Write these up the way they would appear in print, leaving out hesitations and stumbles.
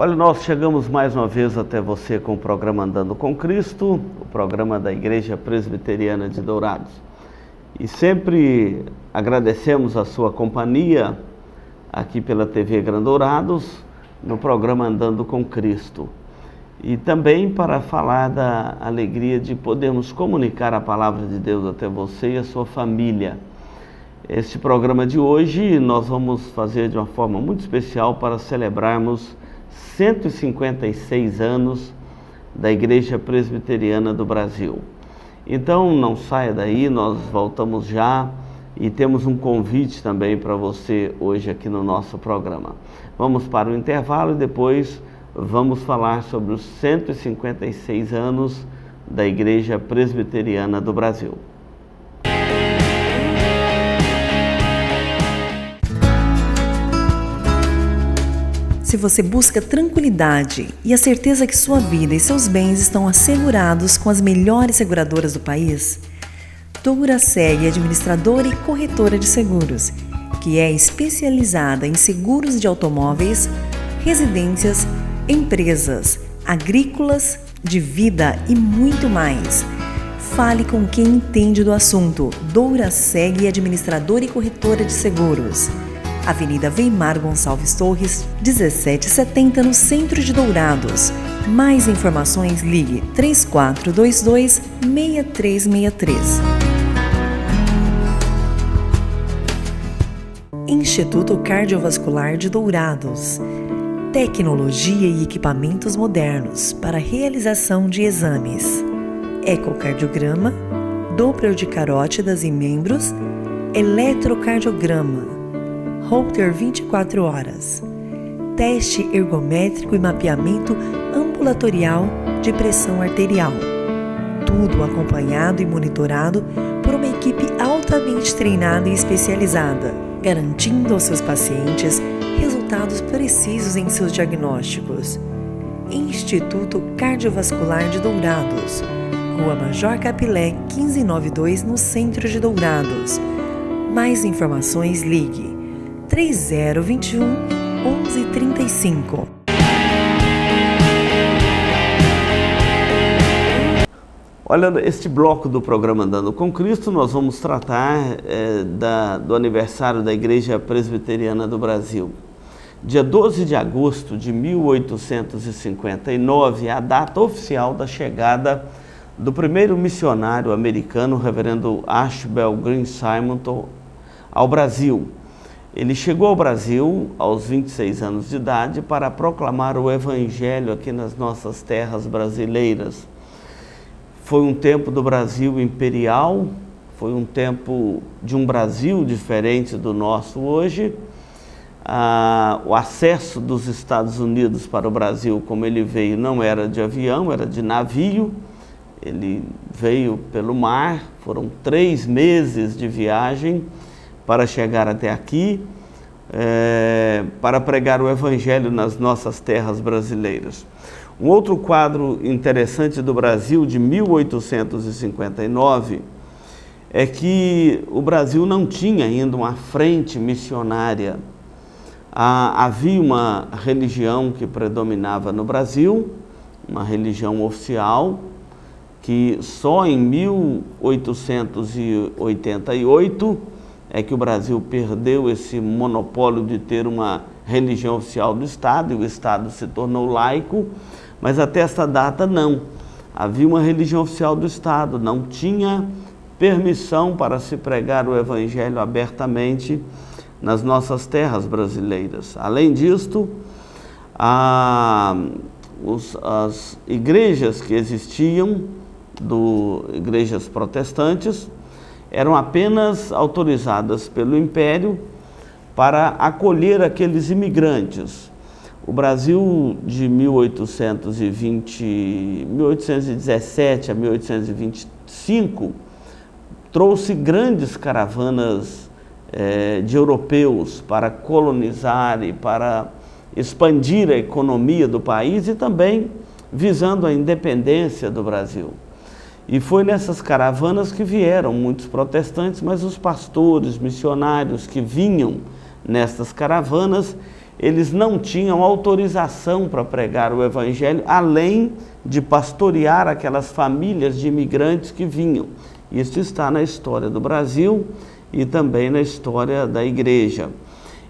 Olha, nós chegamos mais uma vez até você com o programa Andando com Cristo, o programa da Igreja Presbiteriana de Dourados. E sempre agradecemos a sua companhia aqui pela TV Gran Dourados, no programa Andando com Cristo. E também para falar da alegria de podermos comunicar a palavra de Deus até você e a sua família. Este programa de hoje nós vamos fazer de uma forma muito especial para celebrarmos 156 anos da Igreja Presbiteriana do Brasil. Então não saia daí, nós voltamos já e temos um convite também para você hoje aqui no nosso programa. Vamos para o intervalo e depois vamos falar sobre os 156 anos da Igreja Presbiteriana do Brasil. Se você busca tranquilidade e a certeza que sua vida e seus bens estão assegurados com as melhores seguradoras do país, Douraseg é administradora e corretora de seguros, que é especializada em seguros de automóveis, residências, empresas, agrícolas, de vida e muito mais. Fale com quem entende do assunto. Douraseg é administradora e corretora de seguros. Avenida Weimar Gonçalves Torres, 1770, no centro de Dourados. Mais informações, ligue 3422-6363. Instituto Cardiovascular de Dourados. Tecnologia e equipamentos modernos para realização de exames. Ecocardiograma, Doppler de carótidas e membros, eletrocardiograma, Holter 24 horas, teste ergométrico e mapeamento ambulatorial de pressão arterial. Tudo acompanhado e monitorado por uma equipe altamente treinada e especializada, garantindo aos seus pacientes resultados precisos em seus diagnósticos. Instituto Cardiovascular de Dourados, Rua Major Capilé, 1592, no centro de Dourados. Mais informações, ligue 3021 1135. Olha, este bloco do programa Andando com Cristo, nós vamos tratar do aniversário da Igreja Presbiteriana do Brasil. Dia 12 de agosto de 1859 é a data oficial da chegada do primeiro missionário americano, o reverendo Ashbel Green Simonton, ao Brasil. Ele chegou ao Brasil aos 26 anos de idade para proclamar o Evangelho aqui nas nossas terras brasileiras. Foi um tempo do Brasil imperial, foi um tempo de um Brasil diferente do nosso hoje. O acesso dos Estados Unidos para o Brasil, como ele veio, não era de avião, era de navio. Ele veio pelo mar, foram 3 meses de viagem para chegar até aqui, para pregar o Evangelho nas nossas terras brasileiras. Um outro quadro interessante do Brasil, de 1859, é que o Brasil não tinha ainda uma frente missionária. Havia uma religião que predominava no Brasil, uma religião oficial, que só em 1888 é que o Brasil perdeu esse monopólio de ter uma religião oficial do Estado, e o Estado se tornou laico, mas até essa data não. Havia uma religião oficial do Estado, não tinha permissão para se pregar o Evangelho abertamente nas nossas terras brasileiras. Além disto, as igrejas que existiam, igrejas protestantes, eram apenas autorizadas pelo Império para acolher aqueles imigrantes. O Brasil de 1817 a 1825 trouxe grandes caravanas de europeus para colonizar e para expandir a economia do país e também visando a independência do Brasil. E foi nessas caravanas que vieram muitos protestantes, mas os pastores, missionários que vinham nessas caravanas, eles não tinham autorização para pregar o evangelho, além de pastorear aquelas famílias de imigrantes que vinham. Isso está na história do Brasil e também na história da igreja.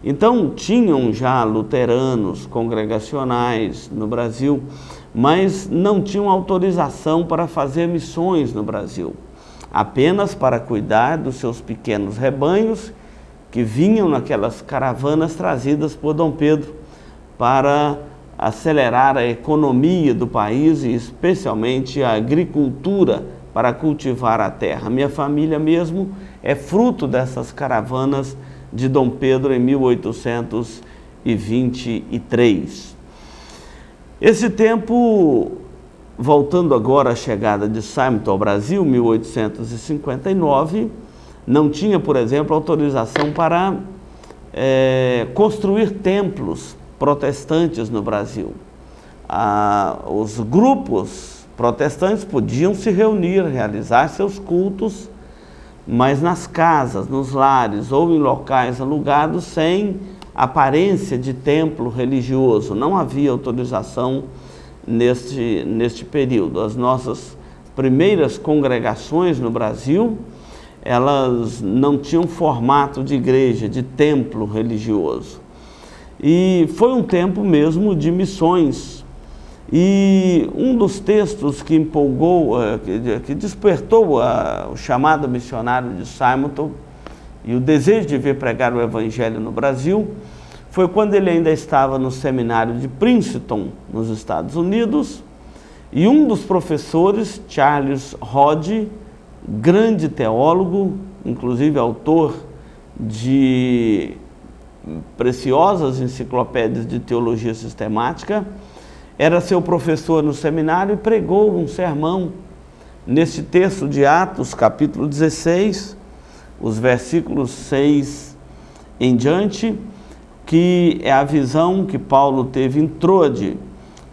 Então, tinham já luteranos, congregacionais no Brasil, mas não tinham autorização para fazer missões no Brasil, apenas para cuidar dos seus pequenos rebanhos que vinham naquelas caravanas trazidas por Dom Pedro para acelerar a economia do país e especialmente a agricultura para cultivar a terra. Minha família mesmo é fruto dessas caravanas de Dom Pedro em 1823. Esse tempo, voltando agora à chegada de Simonton ao Brasil, 1859, não tinha, por exemplo, autorização para construir templos protestantes no Brasil. Os grupos protestantes podiam se reunir, realizar seus cultos, mas nas casas, nos lares ou em locais alugados sem aparência de templo religioso. Não havia autorização neste período. As nossas primeiras congregações no Brasil, elas não tinham formato de igreja, de templo religioso. E foi um tempo mesmo de missões. E um dos textos que empolgou, que despertou o chamado missionário de Simonton e o desejo de vir pregar o evangelho no Brasil, foi quando ele ainda estava no seminário de Princeton, nos Estados Unidos, e um dos professores, Charles Hodge, grande teólogo, inclusive autor de preciosas enciclopédias de teologia sistemática, era seu professor no seminário e pregou um sermão nesse texto de Atos, capítulo 16, os versículos 6 em diante, que é a visão que Paulo teve em Troade,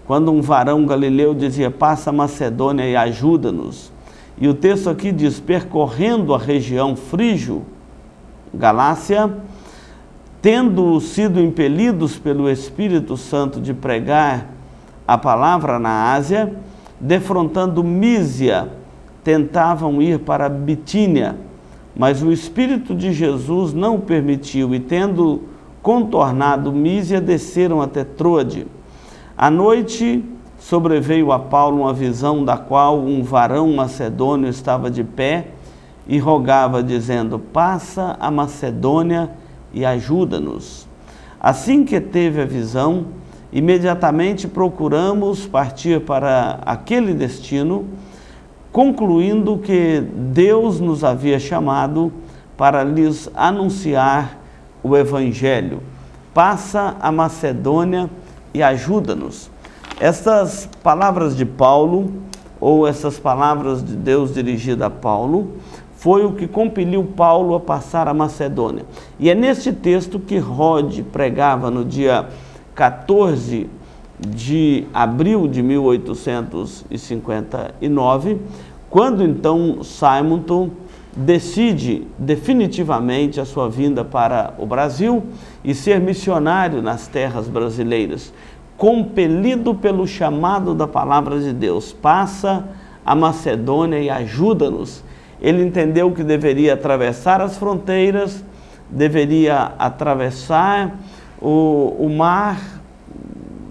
quando um varão galileu dizia: passa a Macedônia e ajuda-nos. E o texto aqui diz: percorrendo a região Frígio, Galácia, tendo sido impelidos pelo Espírito Santo de pregar a palavra na Ásia, defrontando Mísia, tentavam ir para Bitínia, mas o Espírito de Jesus não o permitiu, e tendo contornado Mísia, desceram até Troade. À noite sobreveio a Paulo uma visão da qual um varão macedônio estava de pé e rogava, dizendo: passa a Macedônia e ajuda-nos. Assim que teve a visão, imediatamente procuramos partir para aquele destino, concluindo que Deus nos havia chamado para lhes anunciar o Evangelho. Passa a Macedônia e ajuda-nos. Estas palavras de Paulo, ou essas palavras de Deus dirigidas a Paulo, foi o que compeliu Paulo a passar a Macedônia. E é neste texto que Rod pregava no dia 14 de abril de 1859, quando então Simonton decide definitivamente a sua vinda para o Brasil e ser missionário nas terras brasileiras, compelido pelo chamado da palavra de Deus: passa a Macedônia e ajuda-nos. Ele entendeu que deveria atravessar as fronteiras, deveria atravessar o mar,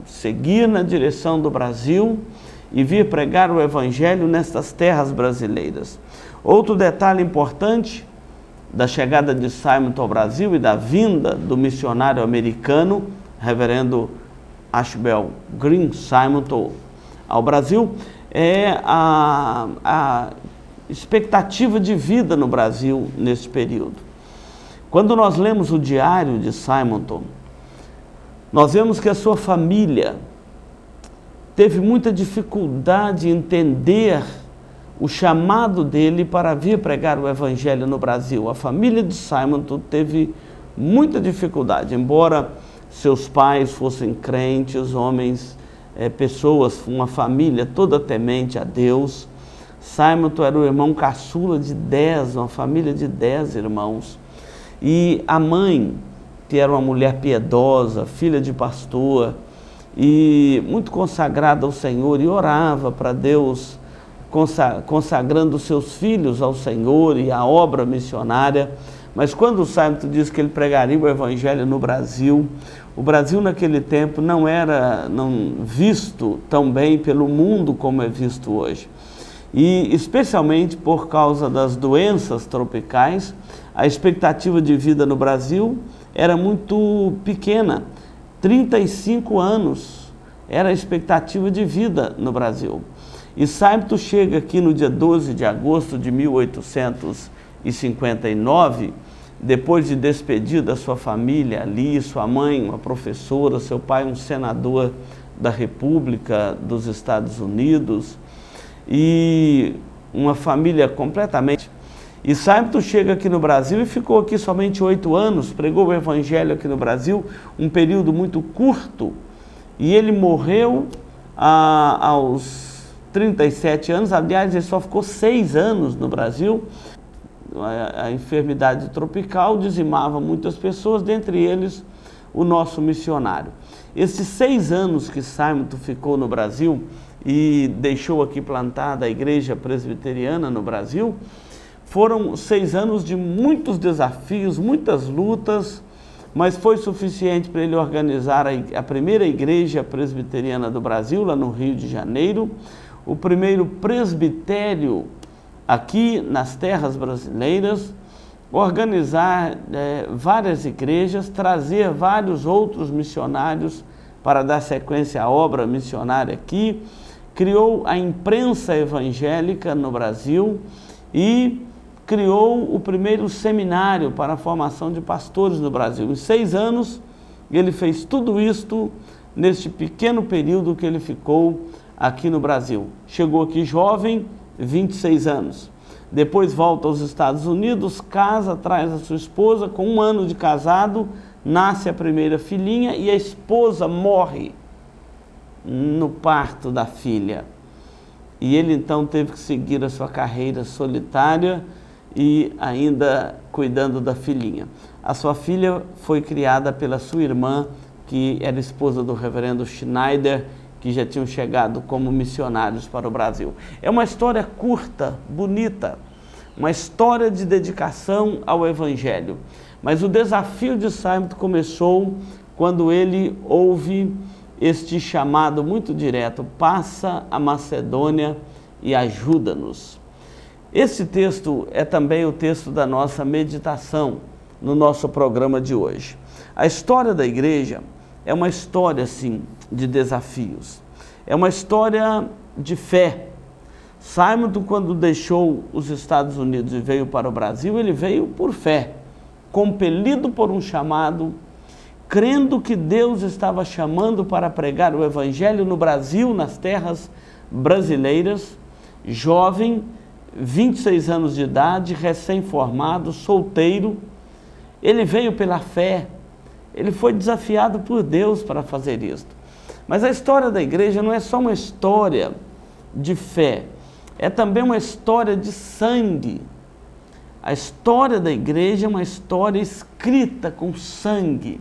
seguir na direção do Brasil e vir pregar o Evangelho nestas terras brasileiras. Outro detalhe importante da chegada de Simonton ao Brasil e da vinda do missionário americano, reverendo Ashbel Green Simonton, ao Brasil, é a expectativa de vida no Brasil nesse período. Quando nós lemos o diário de Simonton, nós vemos que a sua família teve muita dificuldade em entender o chamado dele para vir pregar o Evangelho no Brasil. A família de Simonton teve muita dificuldade, embora seus pais fossem crentes, homens, pessoas, uma família toda temente a Deus. Simonton era o irmão caçula de 10, uma família de 10 irmãos. E a mãe, que era uma mulher piedosa, filha de pastor, e muito consagrada ao Senhor, e orava para Deus, consagrando seus filhos ao Senhor e à obra missionária. Mas quando o Simonton disse que ele pregaria o Evangelho no Brasil, o Brasil naquele tempo não era visto tão bem pelo mundo como é visto hoje. E especialmente por causa das doenças tropicais, a expectativa de vida no Brasil era muito pequena. 35 anos era a expectativa de vida no Brasil. E Simonton chega aqui no dia 12 de agosto de 1859, depois de despedir da sua família ali, sua mãe, uma professora, seu pai, um senador da República dos Estados Unidos, e uma família completamente... E Simonton chega aqui no Brasil e ficou aqui somente 8 anos, pregou o Evangelho aqui no Brasil, um período muito curto, e ele morreu aos 37 anos, aliás, ele só ficou 6 anos no Brasil. A enfermidade tropical dizimava muitas pessoas, dentre eles o nosso missionário. Esses 6 anos que Simonton ficou no Brasil e deixou aqui plantada a Igreja Presbiteriana no Brasil, foram 6 anos de muitos desafios, muitas lutas, mas foi suficiente para ele organizar a primeira Igreja Presbiteriana do Brasil, lá no Rio de Janeiro, o primeiro presbitério aqui nas terras brasileiras, organizar várias igrejas, trazer vários outros missionários para dar sequência à obra missionária aqui, criou a imprensa evangélica no Brasil e criou o primeiro seminário para a formação de pastores no Brasil. Em 6 anos, ele fez tudo isto neste pequeno período que ele ficou aqui no Brasil. Chegou aqui jovem, 26 anos. Depois volta aos Estados Unidos, casa, traz a sua esposa, com 1 ano de casado, nasce a primeira filhinha e a esposa morre no parto da filha. E ele então teve que seguir a sua carreira solitária e ainda cuidando da filhinha. A sua filha foi criada pela sua irmã, que era esposa do reverendo Schneider, que já tinham chegado como missionários para o Brasil. É uma história curta, bonita, uma história de dedicação ao Evangelho. Mas o desafio de Simonton começou quando ele ouve este chamado muito direto: passa a Macedônia e ajuda-nos. Esse texto é também o texto da nossa meditação no nosso programa de hoje. A história da igreja é uma história, sim, de desafios. É uma história de fé. Simonton, quando deixou os Estados Unidos e veio para o Brasil, ele veio por fé, compelido por um chamado, crendo que Deus estava chamando para pregar o Evangelho no Brasil, nas terras brasileiras, jovem, 26 anos de idade, recém-formado, solteiro. Ele veio pela fé, ele foi desafiado por Deus para fazer isto. Mas a história da igreja não é só uma história de fé, é também uma história de sangue. A história da igreja é uma história escrita com sangue.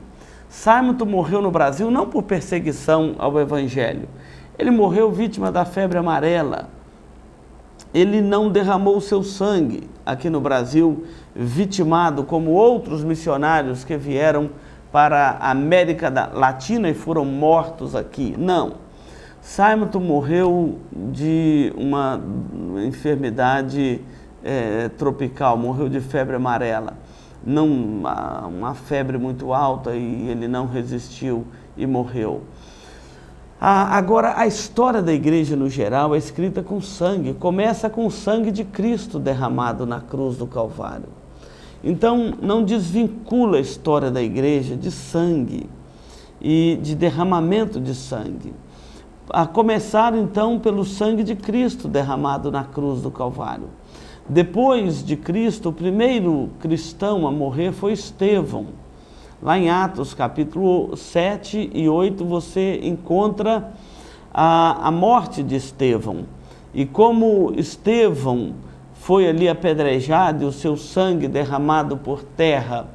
Simonton morreu no Brasil não por perseguição ao Evangelho, ele morreu vítima da febre amarela. Ele não derramou o seu sangue aqui no Brasil, vitimado como outros missionários que vieram para a América Latina e foram mortos aqui. Não. Simonton morreu de uma enfermidade tropical, morreu de febre amarela. Não, uma febre muito alta, e ele não resistiu e morreu. Agora, a história da igreja no geral é escrita com sangue. Começa com o sangue de Cristo derramado na cruz do Calvário. Então, não desvincula a história da igreja de sangue e de derramamento de sangue. A começar, então, pelo sangue de Cristo derramado na cruz do Calvário. Depois de Cristo, o primeiro cristão a morrer foi Estevão. Lá em Atos, capítulo 7 e 8, você encontra a morte de Estevão. E como Estevão foi ali apedrejado e o seu sangue derramado por terra,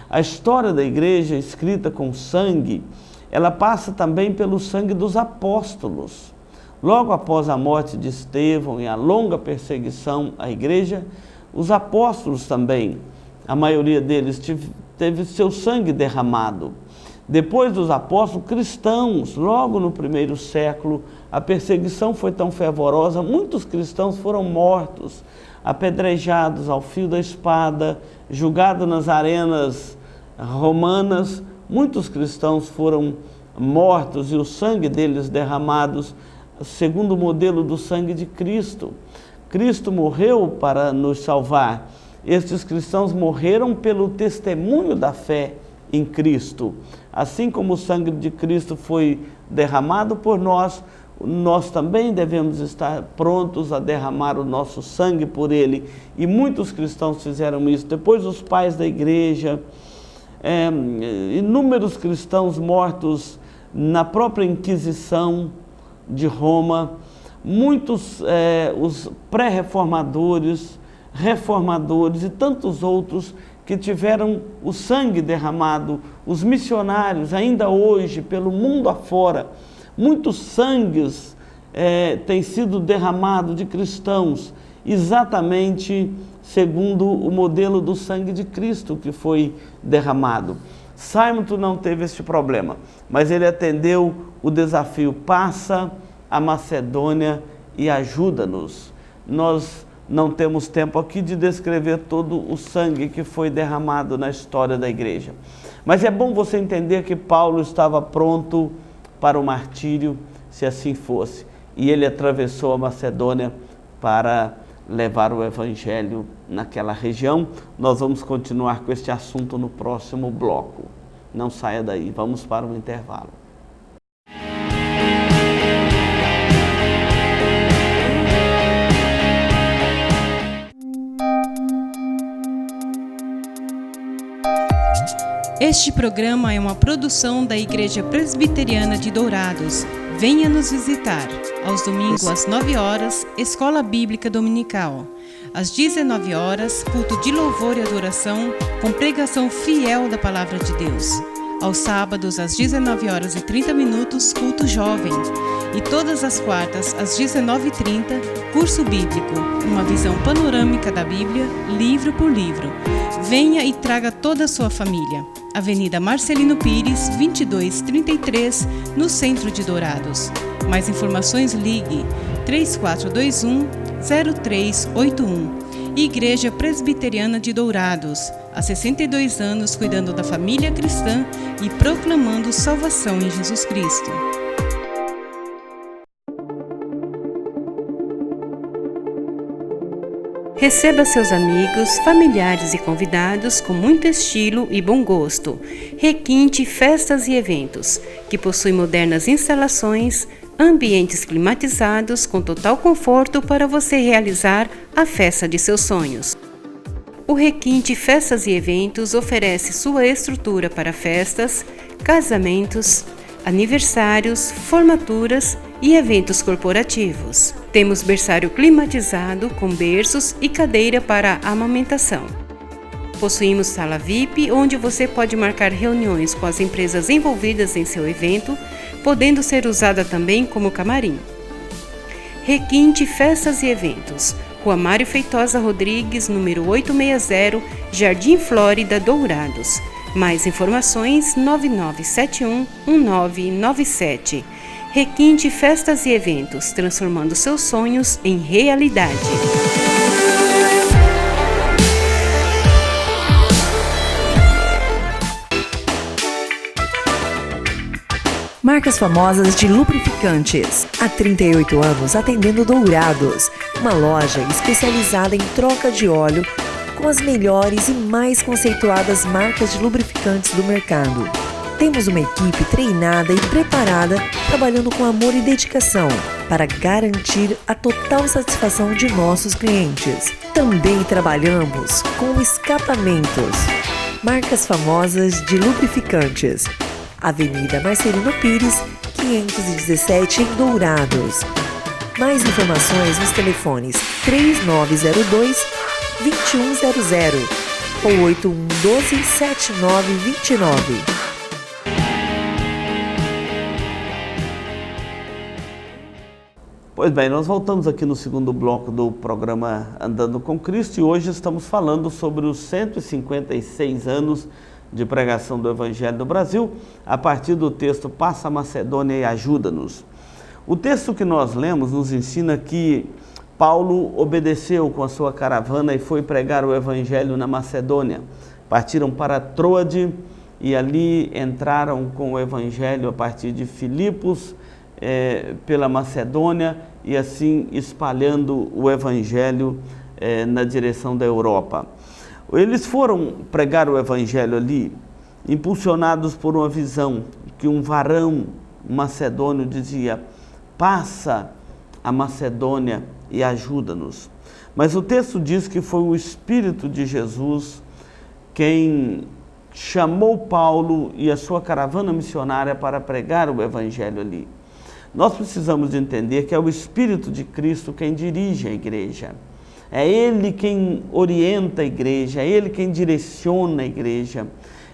A história da igreja, escrita com sangue, ela passa também pelo sangue dos apóstolos. Logo após a morte de Estevão e a longa perseguição à igreja, os apóstolos também, a maioria deles teve seu sangue derramado. Depois dos apóstolos, cristãos, logo no primeiro século, a perseguição foi tão fervorosa, muitos cristãos foram mortos, apedrejados ao fio da espada, julgados nas arenas romanas. Muitos cristãos foram mortos e o sangue deles derramados, segundo o modelo do sangue de Cristo. Cristo morreu para nos salvar. Estes cristãos morreram pelo testemunho da fé em Cristo. Assim como o sangue de Cristo foi derramado por nós, nós também devemos estar prontos a derramar o nosso sangue por Ele. E muitos cristãos fizeram isso. Depois os pais da igreja, inúmeros cristãos mortos na própria Inquisição de Roma, muitos os pré-reformadores, reformadores e tantos outros que tiveram o sangue derramado, os missionários ainda hoje pelo mundo afora, muitos sangues têm sido derramados de cristãos, exatamente segundo o modelo do sangue de Cristo que foi derramado. Simonton não teve este problema, mas ele atendeu o desafio: passa a Macedônia e ajuda-nos. Nós não temos tempo aqui de descrever todo o sangue que foi derramado na história da igreja. Mas é bom você entender que Paulo estava pronto para o martírio, se assim fosse. E ele atravessou a Macedônia para levar o evangelho naquela região. Nós vamos continuar com este assunto no próximo bloco. Não saia daí, vamos para um intervalo. Este programa é uma produção da Igreja Presbiteriana de Dourados. Venha nos visitar. Aos domingos, às 9 horas, Escola Bíblica Dominical. Às 19 horas, culto de louvor e adoração, com pregação fiel da Palavra de Deus. Aos sábados, às 19 horas e 30 minutos, culto jovem. E todas as quartas, às 19h30, curso bíblico, uma visão panorâmica da Bíblia, livro por livro. Venha e traga toda a sua família. Avenida Marcelino Pires, 2233, no centro de Dourados. Mais informações, ligue 3421-0381. Igreja Presbiteriana de Dourados, há 62 anos cuidando da família cristã e proclamando salvação em Jesus Cristo. Receba seus amigos, familiares e convidados com muito estilo e bom gosto. Requinte Festas e Eventos, que possui modernas instalações, ambientes climatizados com total conforto para você realizar a festa de seus sonhos. O Requinte Festas e Eventos oferece sua estrutura para festas, casamentos, aniversários, formaturas e eventos corporativos. Temos berçário climatizado com berços e cadeira para amamentação. Possuímos sala VIP, onde você pode marcar reuniões com as empresas envolvidas em seu evento, podendo ser usada também como camarim. Requinte Festas e Eventos, Rua Mário Feitosa Rodrigues, número 860, Jardim Flórida, Dourados. Mais informações 9971-1997. Requinte Festas e Eventos, transformando seus sonhos em realidade. Marcas famosas de lubrificantes. Há 38 anos atendendo Dourados, uma loja especializada em troca de óleo com as melhores e mais conceituadas marcas de lubrificantes do mercado. Temos uma equipe treinada e preparada, trabalhando com amor e dedicação para garantir a total satisfação de nossos clientes. Também trabalhamos com escapamentos. Marcas famosas de lubrificantes. Avenida Marcelino Pires, 517 em Dourados. Mais informações nos telefones 3902-2100 ou 8112-7929. Pois bem, nós voltamos aqui no segundo bloco do programa Andando com Cristo e hoje estamos falando sobre os 156 anos de pregação do Evangelho no Brasil, a partir do texto Passa a Macedônia e Ajuda-nos. O texto que nós lemos nos ensina que Paulo obedeceu com a sua caravana e foi pregar o Evangelho na Macedônia. Partiram para Troade e ali entraram com o Evangelho a partir de Filipos, pela Macedônia e assim espalhando o Evangelho na direção da Europa. Eles foram pregar o Evangelho ali, impulsionados por uma visão que um varão macedônio dizia: passa a Macedônia e ajuda-nos. Mas o texto diz que foi o Espírito de Jesus quem chamou Paulo e a sua caravana missionária para pregar o Evangelho ali. Nós precisamos de entender que é o Espírito de Cristo quem dirige a igreja. É Ele quem orienta a igreja, é Ele quem direciona a igreja.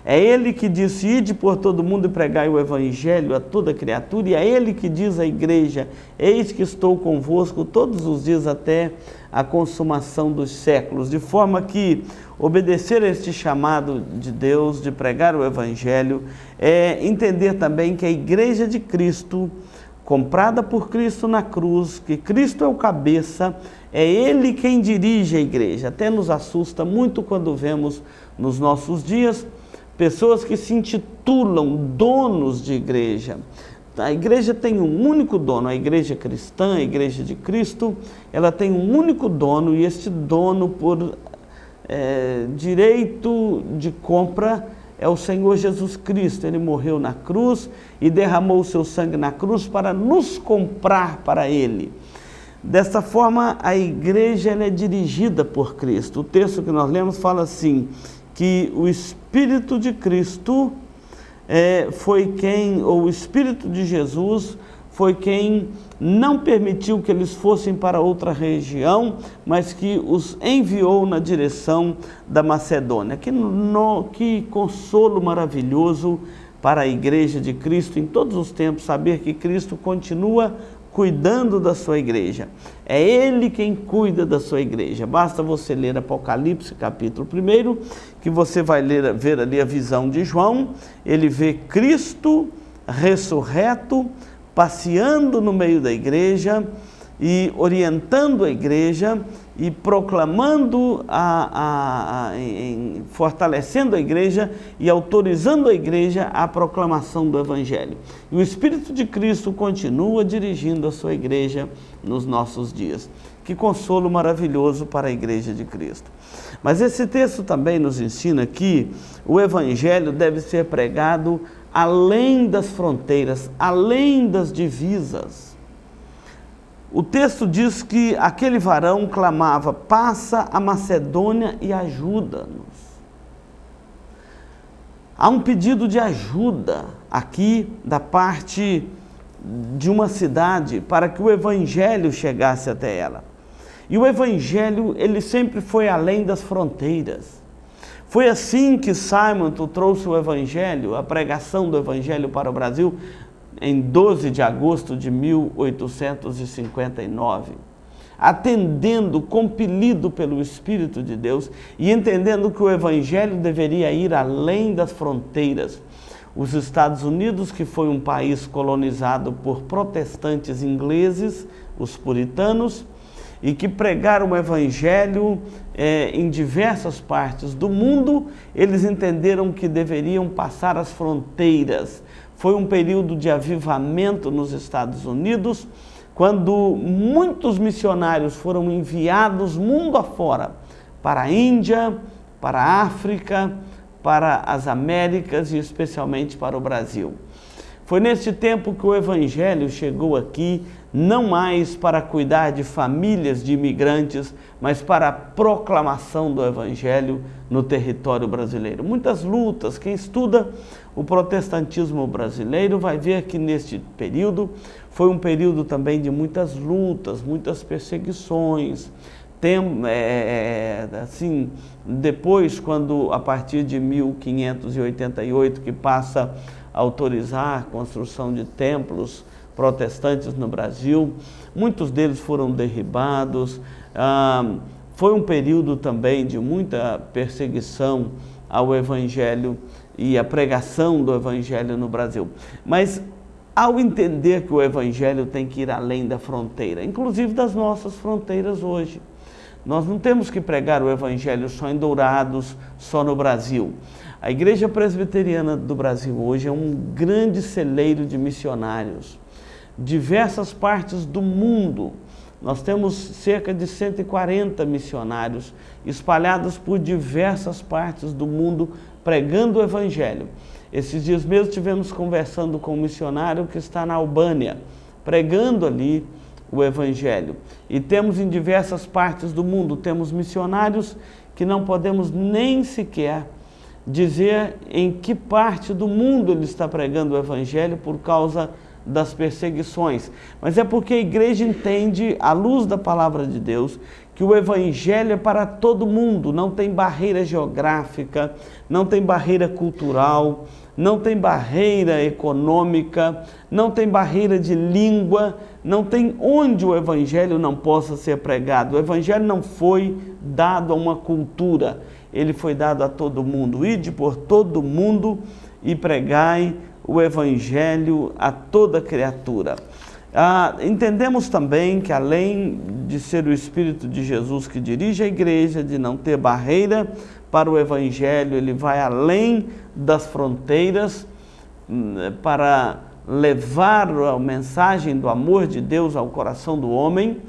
É Ele que diz: ide por todo mundo e pregai o Evangelho a toda criatura. E é Ele que diz à igreja: eis que estou convosco todos os dias até a consumação dos séculos. De forma que obedecer a este chamado de Deus de pregar o Evangelho é entender também que a igreja de Cristo, comprada por Cristo na cruz, que Cristo é o cabeça, é Ele quem dirige a igreja. Até nos assusta muito quando vemos nos nossos dias pessoas que se intitulam donos de igreja. A igreja tem um único dono, a igreja cristã, a igreja de Cristo, ela tem um único dono e este dono, por direito de compra, é o Senhor Jesus Cristo. Ele morreu na cruz e derramou o seu sangue na cruz para nos comprar para Ele. Desta forma, a igreja ela é dirigida por Cristo. O texto que nós lemos fala assim, que o Espírito de Cristo foi quem, ou o Espírito de Jesus foi quem não permitiu que eles fossem para outra região, mas que os enviou na direção da Macedônia. Que consolo maravilhoso para a igreja de Cristo em todos os tempos, saber que Cristo continua cuidando da sua igreja. É Ele quem cuida da sua igreja. Basta você ler Apocalipse capítulo 1, que você vai ver ali a visão de João. Ele vê Cristo ressurreto, passeando no meio da igreja e orientando a igreja e proclamando, fortalecendo a igreja e autorizando a igreja à proclamação do Evangelho. E o Espírito de Cristo continua dirigindo a sua igreja nos nossos dias. Que consolo maravilhoso para a igreja de Cristo. Mas esse texto também nos ensina que o Evangelho deve ser pregado além das fronteiras, além das divisas. O texto diz que aquele varão clamava: passa a Macedônia e ajuda-nos. Há um pedido de ajuda aqui da parte de uma cidade para que o Evangelho chegasse até ela. E o Evangelho, ele sempre foi além das fronteiras. Foi assim que Simonton trouxe o Evangelho, a pregação do Evangelho para o Brasil, em 12 de agosto de 1859, atendendo, compelido pelo Espírito de Deus e entendendo que o Evangelho deveria ir além das fronteiras. Os Estados Unidos, que foi um país colonizado por protestantes ingleses, os puritanos, e que pregaram o Evangelho em diversas partes do mundo, eles entenderam que deveriam passar as fronteiras. Foi um período de avivamento nos Estados Unidos, quando muitos missionários foram enviados mundo afora, para a Índia, para a África, para as Américas e especialmente para o Brasil. Foi neste tempo que o Evangelho chegou aqui, não mais para cuidar de famílias de imigrantes, mas para a proclamação do Evangelho no território brasileiro. Muitas lutas, quem estuda o protestantismo brasileiro vai ver que neste período foi um período também de muitas lutas, muitas perseguições, assim, depois, quando a partir de 1588, que passa a autorizar a construção de templos protestantes no Brasil, muitos deles foram derribados. Foi um período também de muita perseguição ao Evangelho e a pregação do Evangelho no Brasil. Mas ao entender que o Evangelho tem que ir além da fronteira, inclusive das nossas fronteiras hoje, nós não temos que pregar o Evangelho só em Dourados, só no Brasil. A Igreja Presbiteriana do Brasil hoje é um grande celeiro de missionários. Diversas partes do mundo, nós temos cerca de 140 missionários espalhados por diversas partes do mundo pregando o Evangelho. Esses dias mesmo estivemos conversando com um missionário que está na Albânia, pregando ali o Evangelho. E temos em diversas partes do mundo, temos missionários que não podemos nem sequer dizer em que parte do mundo ele está pregando o Evangelho por causa das perseguições. Mas é porque a igreja entende, à luz da palavra de Deus, que o Evangelho é para todo mundo, não tem barreira geográfica, não tem barreira cultural, não tem barreira econômica, não tem barreira de língua, não tem onde o Evangelho não possa ser pregado. O Evangelho não foi dado a uma cultura, ele foi dado a todo mundo. Ide por todo mundo e pregai o Evangelho a toda criatura. Entendemos também que, além de ser o Espírito de Jesus que dirige a igreja, de não ter barreira para o Evangelho, ele vai além das fronteiras para levar a mensagem do amor de Deus ao coração do homem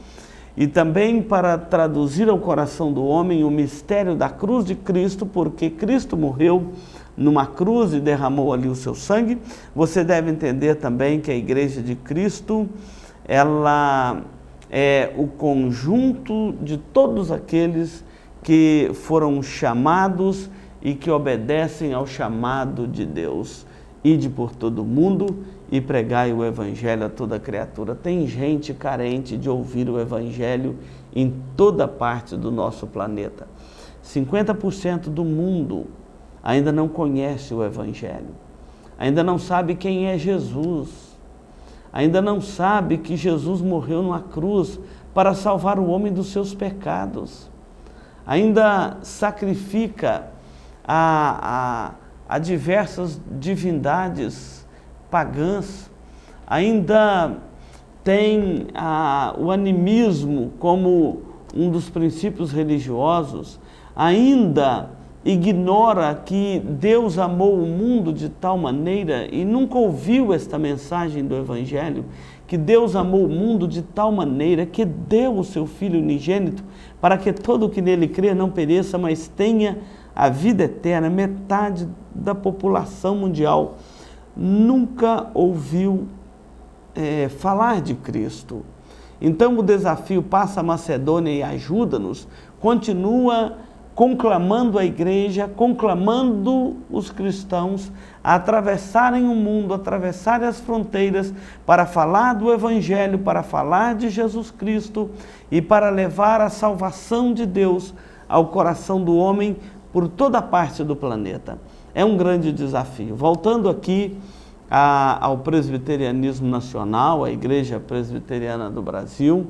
e também para traduzir ao coração do homem o mistério da cruz de Cristo, porque Cristo morreu numa cruz e derramou ali o seu sangue. Você deve entender também que a Igreja de Cristo, ela é o conjunto de todos aqueles que foram chamados e que obedecem ao chamado de Deus. Ide por todo mundo e pregai o Evangelho a toda criatura. Tem gente carente de ouvir o Evangelho em toda parte do nosso planeta. 50% do mundo ainda não conhece o Evangelho, ainda não sabe quem é Jesus, ainda não sabe que Jesus morreu numa cruz para salvar o homem dos seus pecados, ainda sacrifica a diversas divindades pagãs, ainda tem o animismo como um dos princípios religiosos, ainda ignora que Deus amou o mundo de tal maneira e nunca ouviu esta mensagem do Evangelho, que Deus amou o mundo de tal maneira que deu o seu Filho unigênito para que todo o que nele crê não pereça, mas tenha a vida eterna. Metade da população mundial nunca ouviu falar de Cristo. Então o desafio Passa a Macedônia e ajuda-nos continua conclamando a igreja, conclamando os cristãos a atravessarem o mundo, atravessarem as fronteiras para falar do Evangelho, para falar de Jesus Cristo e para levar a salvação de Deus ao coração do homem por toda parte do planeta. É um grande desafio. Voltando aqui ao presbiterianismo nacional, a Igreja Presbiteriana do Brasil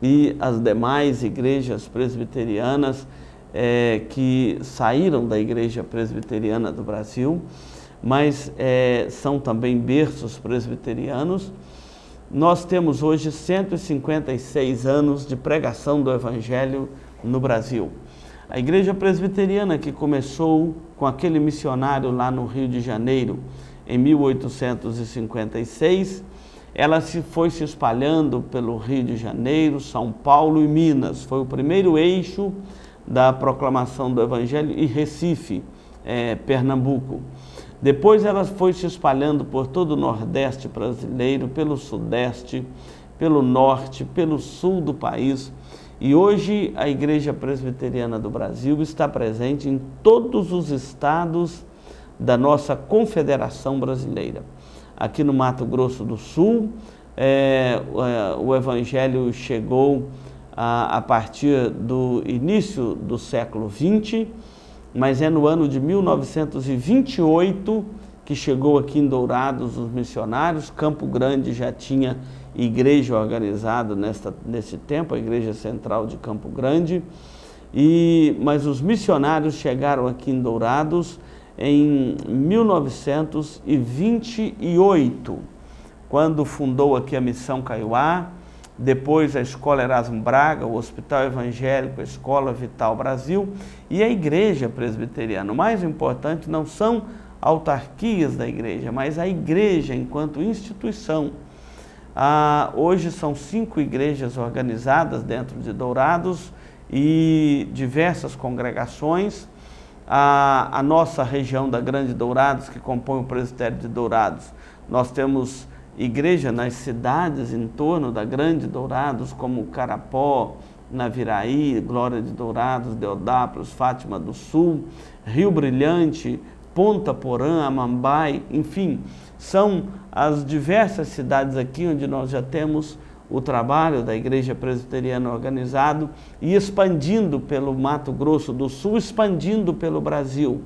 e as demais igrejas presbiterianas que saíram da Igreja Presbiteriana do Brasil, mas são também berços presbiterianos. Nós temos hoje 156 anos de pregação do Evangelho no Brasil. A Igreja Presbiteriana, que começou com aquele missionário lá no Rio de Janeiro, em 1856, ela foi se espalhando pelo Rio de Janeiro, São Paulo e Minas. Foi o primeiro eixo da proclamação do Evangelho, e Recife, Pernambuco. Depois ela foi se espalhando por todo o Nordeste brasileiro, pelo Sudeste, pelo Norte, pelo Sul do país. E hoje a Igreja Presbiteriana do Brasil está presente em todos os estados da nossa Confederação Brasileira. Aqui no Mato Grosso do Sul, o Evangelho chegou a partir do início do século XX, mas é no ano de 1928 que chegou aqui em Dourados os missionários. Campo Grande já tinha igreja organizada nesse tempo, a Igreja Central de Campo Grande, mas os missionários chegaram aqui em Dourados em 1928, quando fundou aqui a Missão Kaiowá, depois a Escola Erasmo Braga, o Hospital Evangélico, a Escola Vital Brasil e a Igreja Presbiteriana. O mais importante não são autarquias da igreja, mas a igreja enquanto instituição. Hoje são 5 igrejas organizadas dentro de Dourados e diversas congregações. A nossa região da Grande Dourados, que compõe o presbitério de Dourados, nós temos igreja nas cidades em torno da Grande Dourados, como Carapó, Naviraí, Glória de Dourados, Deodápolis, Fátima do Sul, Rio Brilhante, Ponta Porã, Amambai, enfim, são as diversas cidades aqui onde nós já temos o trabalho da Igreja Presbiteriana organizado e expandindo pelo Mato Grosso do Sul, expandindo pelo Brasil.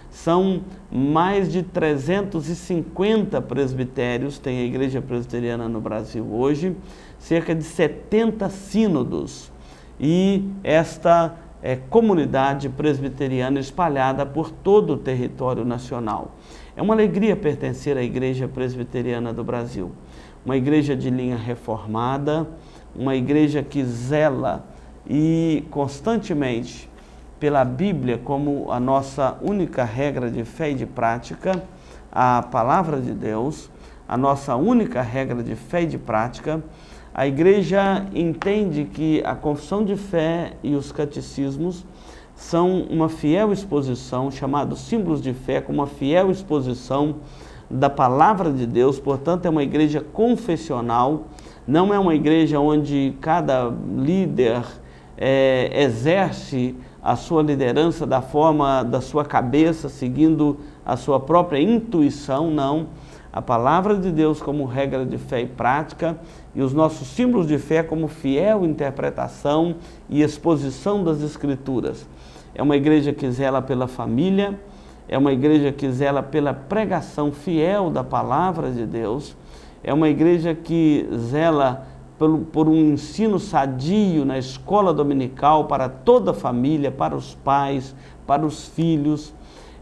São mais de 350 presbitérios, tem a Igreja Presbiteriana no Brasil hoje, cerca de 70 sínodos e esta comunidade presbiteriana espalhada por todo o território nacional. É uma alegria pertencer à Igreja Presbiteriana do Brasil, uma igreja de linha reformada, uma igreja que zela e constantemente pela Bíblia como a nossa única regra de fé e de prática, a Palavra de Deus, a nossa única regra de fé e de prática. A igreja entende que a confissão de fé e os catecismos são uma fiel exposição, chamados símbolos de fé, como uma fiel exposição da Palavra de Deus. Portanto, é uma igreja confessional, não é uma igreja onde cada líder exerce a sua liderança da forma da sua cabeça, seguindo a sua própria intuição, não. A Palavra de Deus como regra de fé e prática e os nossos símbolos de fé como fiel interpretação e exposição das Escrituras. É uma igreja que zela pela família, é uma igreja que zela pela pregação fiel da Palavra de Deus, é uma igreja que zela por um ensino sadio na escola dominical para toda a família, para os pais, para os filhos.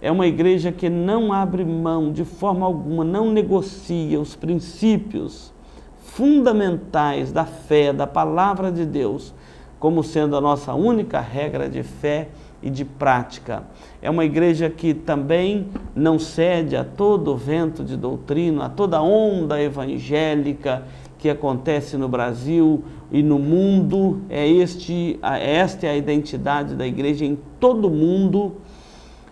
É uma igreja que não abre mão de forma alguma, não negocia os princípios fundamentais da fé, da Palavra de Deus, como sendo a nossa única regra de fé e de prática. É uma igreja que também não cede a todo vento de doutrina, a toda onda evangélica que acontece no Brasil e no mundo. Esta é a identidade da igreja em todo o mundo.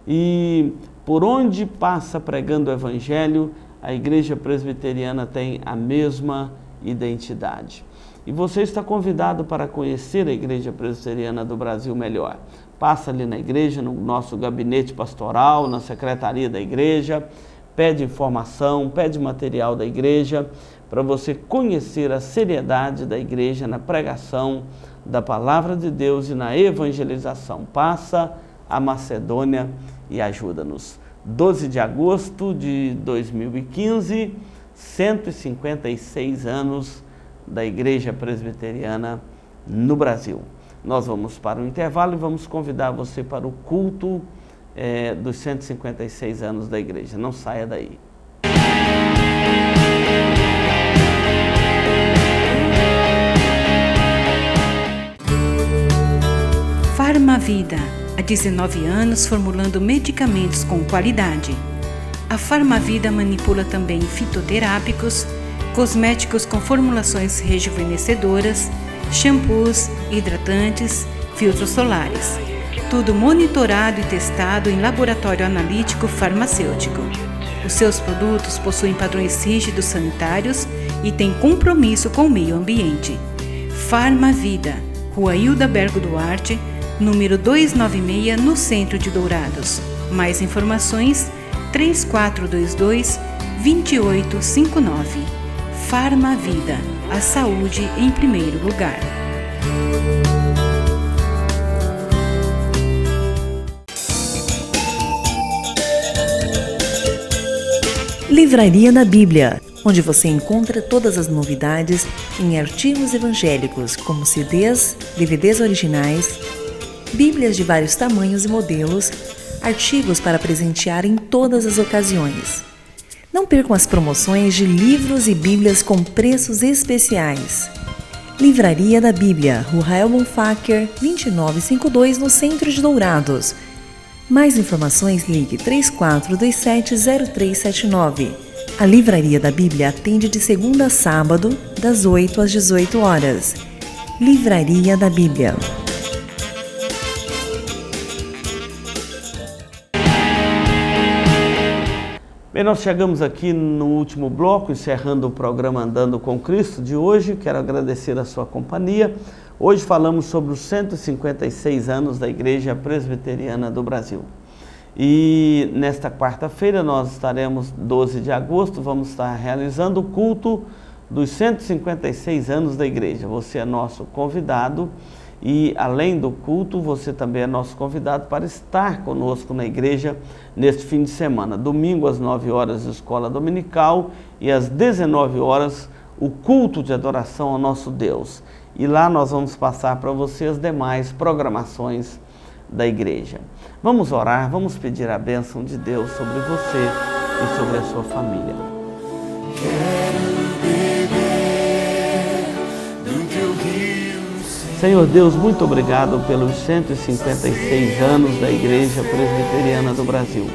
E por onde passa pregando o Evangelho, a Igreja Presbiteriana tem a mesma identidade. E você está convidado para conhecer a Igreja Presbiteriana do Brasil melhor. Passa ali na igreja, no nosso gabinete pastoral, na secretaria da igreja, pede informação, pede material da igreja, para você conhecer a seriedade da igreja na pregação da Palavra de Deus e na evangelização. Passa a Macedônia e ajuda-nos. 12 de agosto de 2015, 156 anos da Igreja Presbiteriana no Brasil. Nós vamos para o intervalo e vamos convidar você para o culto dos 156 anos da igreja. Não saia daí. Farmavida, há 19 anos formulando medicamentos com qualidade. A Farmavida manipula também fitoterápicos, cosméticos com formulações rejuvenescedoras, shampoos, hidratantes, filtros solares. Tudo monitorado e testado em laboratório analítico farmacêutico. Os seus produtos possuem padrões rígidos sanitários e têm compromisso com o meio ambiente. Farmavida, Rua Hildabergo Duarte, número 296, no centro de Dourados. Mais informações, 3422-2859. Farmavida, a saúde em primeiro lugar. Livraria da Bíblia, onde você encontra todas as novidades em artigos evangélicos, como CDs, DVDs originais, Bíblias de vários tamanhos e modelos, artigos para presentear em todas as ocasiões. Não percam as promoções de livros e Bíblias com preços especiais. Livraria da Bíblia, Rua Rael Bonfacker, 2952, no centro de Dourados. Mais informações, ligue 34270379. A Livraria da Bíblia atende de segunda a sábado, das 8 às 18 horas. Livraria da Bíblia. Bem, nós chegamos aqui no último bloco, encerrando o programa Andando com Cristo de hoje. Quero agradecer a sua companhia. Hoje falamos sobre os 156 anos da Igreja Presbiteriana do Brasil. E nesta quarta-feira, nós estaremos, 12 de agosto, vamos estar realizando o culto dos 156 anos da Igreja. Você é nosso convidado e, além do culto, você também é nosso convidado para estar conosco na igreja neste fim de semana. Domingo, às 9 horas, escola dominical, e às 19 horas, o culto de adoração ao nosso Deus. E lá nós vamos passar para você as demais programações da igreja. Vamos orar, vamos pedir a bênção de Deus sobre você e sobre a sua família. Senhor Deus, muito obrigado pelos 156 anos da Igreja Presbiteriana do Brasil,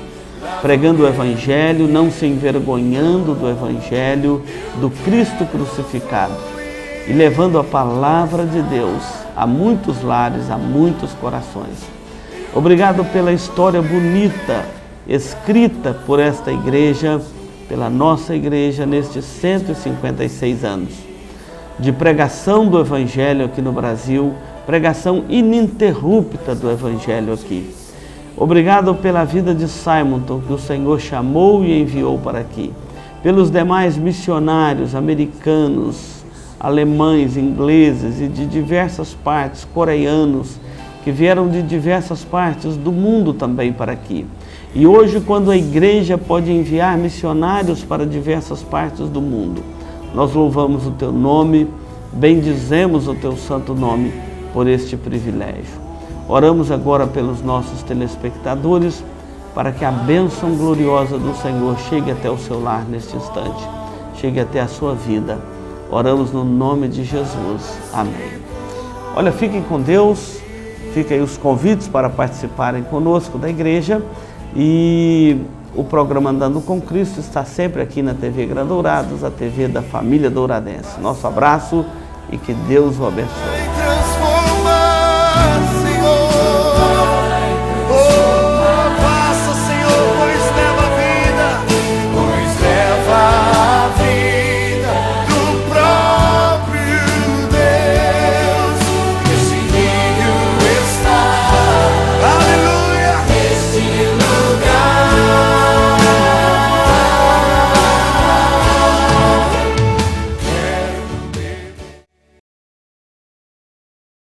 pregando o Evangelho, não se envergonhando do Evangelho do Cristo crucificado e levando a palavra de Deus a muitos lares, a muitos corações. Obrigado pela história bonita, escrita por esta igreja, pela nossa igreja, nestes 156 anos de pregação do Evangelho aqui no Brasil, pregação ininterrupta do Evangelho aqui. Obrigado pela vida de Simonton, que o Senhor chamou e enviou para aqui, pelos demais missionários americanos, alemães, ingleses e de diversas partes, coreanos, que vieram de diversas partes do mundo também para aqui. E hoje, quando a igreja pode enviar missionários para diversas partes do mundo, nós louvamos o Teu nome, bendizemos o Teu santo nome por este privilégio. Oramos agora pelos nossos telespectadores, para que a bênção gloriosa do Senhor chegue até o seu lar neste instante, chegue até a sua vida. Oramos no nome de Jesus. Amém. Olha, fiquem com Deus, fiquem aí os convites para participarem conosco da igreja, e o programa Andando com Cristo está sempre aqui na TV Gran Dourados, a TV da família douradense. Nosso abraço e que Deus o abençoe.